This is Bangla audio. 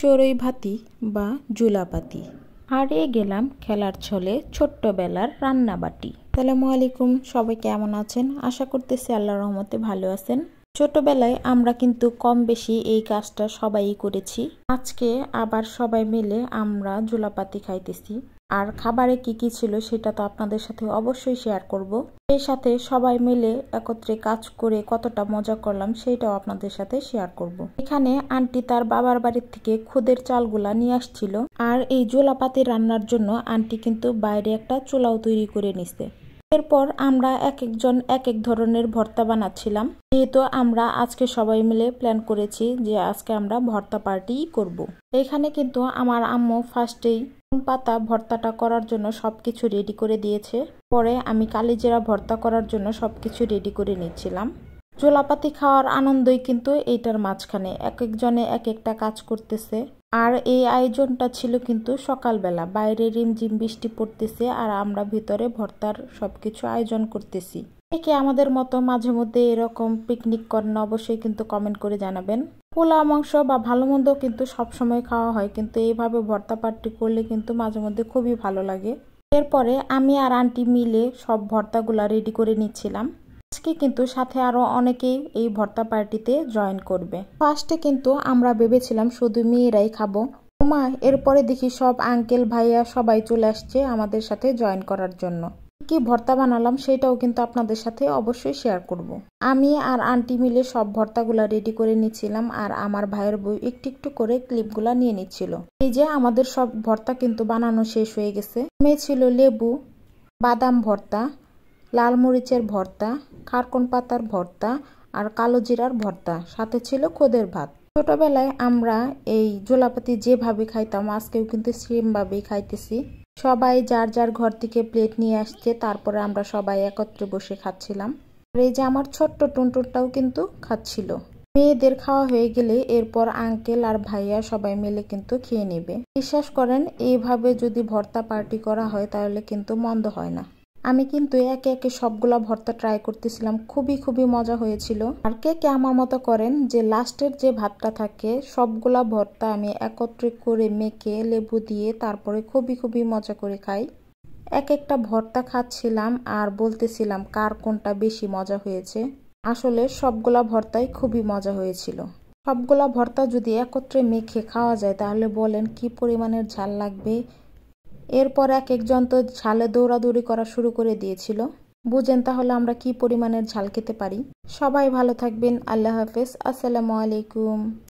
চড়ুইভাতি বা জুলাপাতি। হারিয়ে গেলাম খেলার ছলে ছোট্টবেলার রান্নাবাটি। আসসালামু আলাইকুম, সবাই কেমন আছেন? আশা করতেছি আল্লাহর রহমতে ভালো আছেন। ছোটবেলায় আমরা কিন্তু কম বেশি এই কাজটা সবাই করেছি। আজকে আবার সবাই মিলে আমরা জুলাপাতি খাইতেছি। আর খাবারে কি কি ছিল সেটা তো আপনাদের সাথে অবশ্যই শেয়ার করব। সেই সাথে সবাই মিলে একত্রে কাজ করে কতটা মজা করলাম সেটাও আপনাদের সাথে শেয়ার করব। এখানে আন্টি তার বাবার বাড়ির থেকে খুদের চালগুলা নিয়ে আসছিল। আর এই জুলাপাতি রান্নার জন্য আন্টি কিন্তু বাইরে একটা চুলাও তৈরি করে নিছে। এরপর আমরা এক একজন এক এক ধরনের ভর্তা বানাচ্ছিলাম। যেহেতু আমরা আজকে সবাই মিলে প্ল্যান করেছি যে আজকে আমরা ভর্তা পার্টি করব। এখানে কিন্তু আমার আম্মু ফার্স্টেই পাতা ভর্তাটা করার জন্য সবকিছু রেডি করে দিয়েছে। পরে আমি কালিজিরা ভর্তা করার জন্য সবকিছু রেডি করে নিচ্ছিলাম। জোলাপাতি খাওয়ার আনন্দই কিন্তু এইটার মাঝখানে এক একজনে এক একটা কাজ করতেছে। আর এই আয়োজনটা ছিল কিন্তু সকালবেলা, বাইরে রিমঝিম বৃষ্টি পড়তেছে আর আমরা ভিতরে ভর্তার সবকিছু আয়োজন করতেছি। একে আমাদের মতো মাঝে মধ্যে এরকম পিকনিক করেন অবশ্যই কিন্তু কমেন্ট করে জানাবেন। পোলাও মাংস বা ভালো মন্দ কিন্তু সবসময় খাওয়া হয়, কিন্তু এইভাবে ভর্তা পার্টি করলে কিন্তু মাঝে মধ্যে খুবই ভালো লাগে। এরপরে আমি আর আন্টি মিলে সব ভর্তাগুলা রেডি করে নিচ্ছিলাম। আজকে কিন্তু সাথে আরো অনেকেই এই ভর্তা পার্টিতে জয়েন করবে। ফার্স্টে কিন্তু আমরা ভেবেছিলাম শুধু মেয়েরাই খাবো। এরপরে দেখি সব আঙ্কেল ভাইয়া সবাই চলে আসছে আমাদের সাথে জয়েন করার জন্য। কি ভর্তা বানালাম সেটাও কিন্তু আপনাদের সাথে অবশ্যই শেয়ার করব। আমি আর আন্টি মিলে সব ভর্তাগুলা রেডি করে নিচ্ছিলাম আর আমার ভাইয়ের বউ একটু একটু করে ক্লিপগুলা নিয়ে নিচ্ছিল। এই যে আমাদের সব ভর্তা কিন্তু বানানো শেষ হয়ে গেছে। ছিল লেবু, বাদাম ভর্তা, লাল মরিচের ভর্তা, খারকন পাতার ভর্তা আর কালো জিরার ভর্তা, সাথে ছিল খুদের ভাত। ছোটবেলায় আমরা এই জোলাপাতি যেভাবে খাইতাম আজকেও কিন্তু সেম ভাবেই খাইতেছি। সবাই যার যার ঘর থেকে প্লেট নিয়ে আসছে, তারপরে আমরা সবাই একত্রে বসে খাচ্ছিলাম। আর এই যে আমার ছোট্ট টুনটুনটাও কিন্তু খাচ্ছিল। মেয়েদের খাওয়া হয়ে গেলে এরপর আঙ্কেল আর ভাইয়া সবাই মিলে কিন্তু খেয়ে নেবে। বিশ্বাস করেন এইভাবে যদি ভর্তা পার্টি করা হয় তাহলে কিন্তু মন্দ হয় না। আমি কিন্তু একে একে সবগুলা ভর্তা ট্রাই করতেছিলাম, খুবই মজা হয়েছিল। আর কে কে আমার মতো করেন যে লাস্টের যে ভাতটা থাকে সবগুলা ভর্তা আমি একত্রে করে মেখে লেবু দিয়ে তারপরে খুবই মজা করে খাই। এক একটা ভর্তা খাচ্ছিলাম আর বলতেছিলাম কার কোনটা বেশি মজা হয়েছে। আসলে সবগুলা ভর্তাই খুবই মজা হয়েছিল। সবগুলা ভর্তা যদি একত্রে মেখে খাওয়া যায় তাহলে বলেন কি পরিমাণের ঝাল লাগবে। এরপর এক একজন তো ঝালে দৌড়াদৌড়ি করা শুরু করে দিয়েছিল। বুঝেন তাহলে আমরা কি পরিমাণের ঝাল খেতে পারি। সবাই ভালো থাকবেন। আল্লাহ হাফেজ। আসসালামু আলাইকুম।